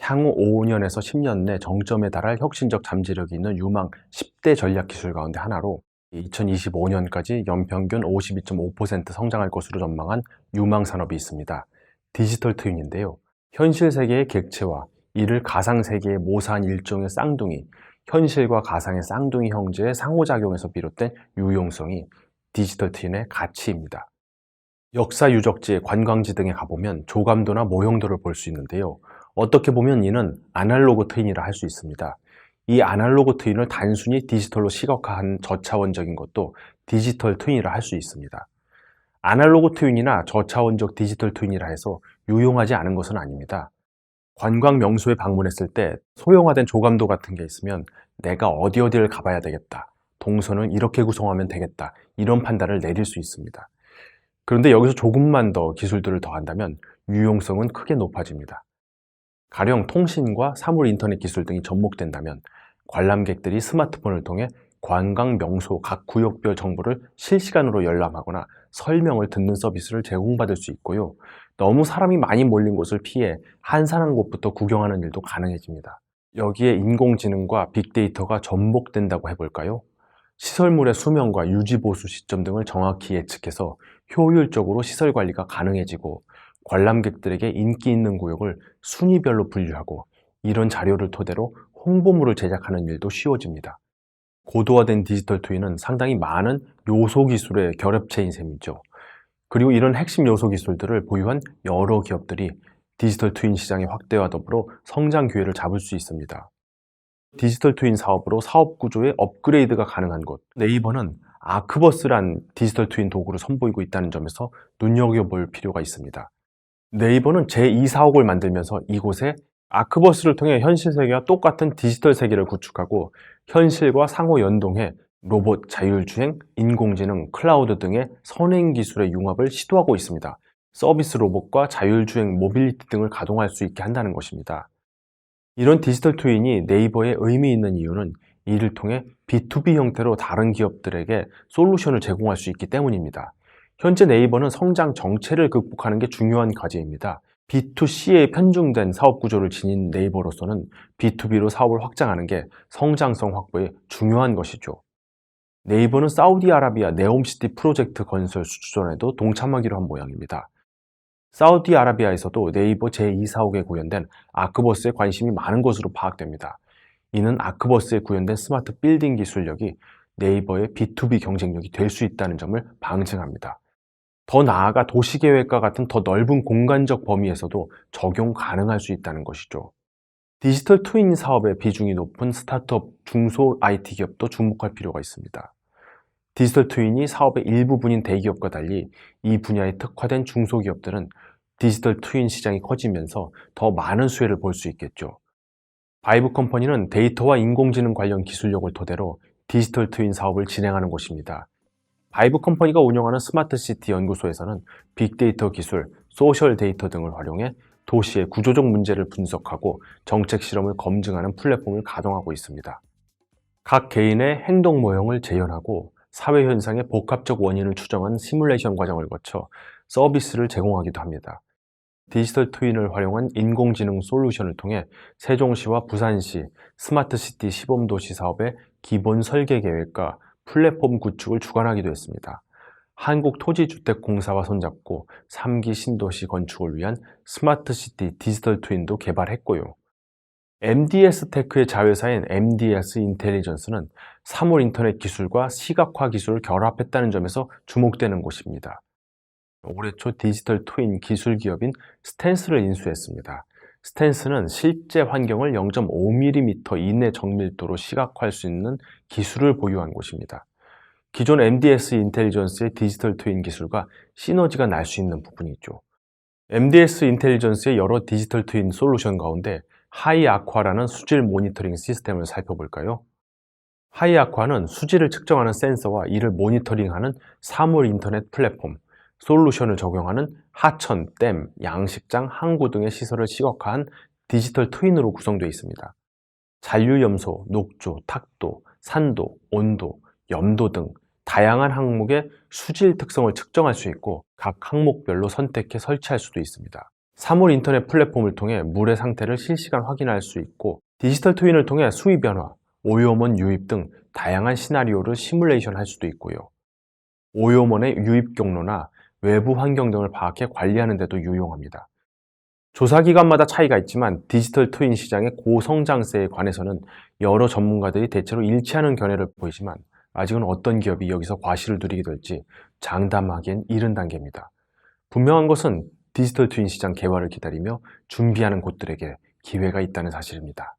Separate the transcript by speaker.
Speaker 1: 향후 5년에서 10년 내 정점에 달할 혁신적 잠재력이 있는 유망 10대 전략 기술 가운데 하나로 2025년까지 연평균 52.5% 성장할 것으로 전망한 유망 산업이 있습니다. 디지털 트윈인데요. 현실 세계의 객체와 이를 가상 세계에 모사한 일종의 쌍둥이, 현실과 가상의 쌍둥이 형제의 상호작용에서 비롯된 유용성이 디지털 트윈의 가치입니다. 역사 유적지, 관광지 등에 가보면 조감도나 모형도를 볼 수 있는데요. 어떻게 보면 이는 아날로그 트윈이라 할 수 있습니다. 이 아날로그 트윈을 단순히 디지털로 시각화한 저차원적인 것도 디지털 트윈이라 할 수 있습니다. 아날로그 트윈이나 저차원적 디지털 트윈이라 해서 유용하지 않은 것은 아닙니다. 관광 명소에 방문했을 때 소형화된 조감도 같은 게 있으면 내가 어디를 가봐야 되겠다, 동선은 이렇게 구성하면 되겠다, 이런 판단을 내릴 수 있습니다. 그런데 여기서 조금만 더 기술들을 더한다면 유용성은 크게 높아집니다. 가령 통신과 사물 인터넷 기술 등이 접목된다면 관람객들이 스마트폰을 통해 관광 명소 각 구역별 정보를 실시간으로 열람하거나 설명을 듣는 서비스를 제공받을 수 있고요. 너무 사람이 많이 몰린 곳을 피해 한산한 곳부터 구경하는 일도 가능해집니다. 여기에 인공지능과 빅데이터가 접목된다고 해볼까요? 시설물의 수명과 유지보수 시점 등을 정확히 예측해서 효율적으로 시설 관리가 가능해지고 관람객들에게 인기 있는 구역을 순위별로 분류하고 이런 자료를 토대로 홍보물을 제작하는 일도 쉬워집니다. 고도화된 디지털 트윈은 상당히 많은 요소 기술의 결합체인 셈이죠. 그리고 이런 핵심 요소 기술들을 보유한 여러 기업들이 디지털 트윈 시장의 확대와 더불어 성장 기회를 잡을 수 있습니다. 디지털 트윈 사업으로 사업 구조의 업그레이드가 가능한 곳, 네이버는 아크버스란 디지털 트윈 도구를 선보이고 있다는 점에서 눈여겨볼 필요가 있습니다. 네이버는 제2사옥을 만들면서 이곳에 아크버스를 통해 현실 세계와 똑같은 디지털 세계를 구축하고 현실과 상호 연동해 로봇, 자율주행, 인공지능, 클라우드 등의 선행 기술의 융합을 시도하고 있습니다. 서비스 로봇과 자율주행, 모빌리티 등을 가동할 수 있게 한다는 것입니다. 이런 디지털 트윈이 네이버에 의미 있는 이유는 이를 통해 B2B 형태로 다른 기업들에게 솔루션을 제공할 수 있기 때문입니다. 현재 네이버는 성장 정체를 극복하는 게 중요한 과제입니다. B2C에 편중된 사업 구조를 지닌 네이버로서는 B2B로 사업을 확장하는 게 성장성 확보에 중요한 것이죠. 네이버는 사우디아라비아 네옴시티 프로젝트 건설 수주전에도 동참하기로 한 모양입니다. 사우디아라비아에서도 네이버 제2사옥에 구현된 아크버스에 관심이 많은 것으로 파악됩니다. 이는 아크버스에 구현된 스마트 빌딩 기술력이 네이버의 B2B 경쟁력이 될 수 있다는 점을 방증합니다. 더 나아가 도시계획과 같은 더 넓은 공간적 범위에서도 적용 가능할 수 있다는 것이죠. 디지털 트윈 사업의 비중이 높은 스타트업, 중소 IT 기업도 주목할 필요가 있습니다. 디지털 트윈이 사업의 일부분인 대기업과 달리 이 분야에 특화된 중소기업들은 디지털 트윈 시장이 커지면서 더 많은 수혜를 볼 수 있겠죠. 바이브 컴퍼니는 데이터와 인공지능 관련 기술력을 토대로 디지털 트윈 사업을 진행하는 곳입니다. 바이브 컴퍼니가 운영하는 스마트시티 연구소에서는 빅데이터 기술, 소셜 데이터 등을 활용해 도시의 구조적 문제를 분석하고 정책 실험을 검증하는 플랫폼을 가동하고 있습니다. 각 개인의 행동 모형을 재현하고 사회 현상의 복합적 원인을 추정한 시뮬레이션 과정을 거쳐 서비스를 제공하기도 합니다. 디지털 트윈을 활용한 인공지능 솔루션을 통해 세종시와 부산시 스마트시티 시범도시 사업의 기본 설계 계획과 플랫폼 구축을 주관하기도 했습니다. 한국토지주택공사와 손잡고 3기 신도시 건축을 위한 스마트시티 디지털 트윈도 개발했고요. MDS 테크의 자회사인 MDS 인텔리전스는 사물 인터넷 기술과 시각화 기술을 결합했다는 점에서 주목되는 곳입니다. 올해 초 디지털 트윈 기술 기업인 스탠스를 인수했습니다. 스탠스는 실제 환경을 0.5mm 이내 정밀도로 시각화할 수 있는 기술을 보유한 곳입니다. 기존 MDS 인텔리전스의 디지털 트윈 기술과 시너지가 날 수 있는 부분이 있죠. MDS 인텔리전스의 여러 디지털 트윈 솔루션 가운데 하이아쿠아라는 수질 모니터링 시스템을 살펴볼까요? 하이아쿠아는 수질을 측정하는 센서와 이를 모니터링하는 사물 인터넷 플랫폼, 솔루션을 적용하는 하천, 댐, 양식장, 항구 등의 시설을 시각화한 디지털 트윈으로 구성되어 있습니다. 잔류염소, 녹조, 탁도, 산도, 온도, 염도 등 다양한 항목의 수질 특성을 측정할 수 있고 각 항목별로 선택해 설치할 수도 있습니다. 사물 인터넷 플랫폼을 통해 물의 상태를 실시간 확인할 수 있고, 디지털 트윈을 통해 수위 변화, 오염원 유입 등 다양한 시나리오를 시뮬레이션 할 수도 있고요. 오염원의 유입 경로나 외부 환경 등을 파악해 관리하는 데도 유용합니다. 조사 기관마다 차이가 있지만 디지털 트윈 시장의 고성장세에 관해서는 여러 전문가들이 대체로 일치하는 견해를 보이지만, 아직은 어떤 기업이 여기서 과실을 누리게 될지 장담하기엔 이른 단계입니다. 분명한 것은 디지털 트윈 시장 개화를 기다리며 준비하는 곳들에게 기회가 있다는 사실입니다.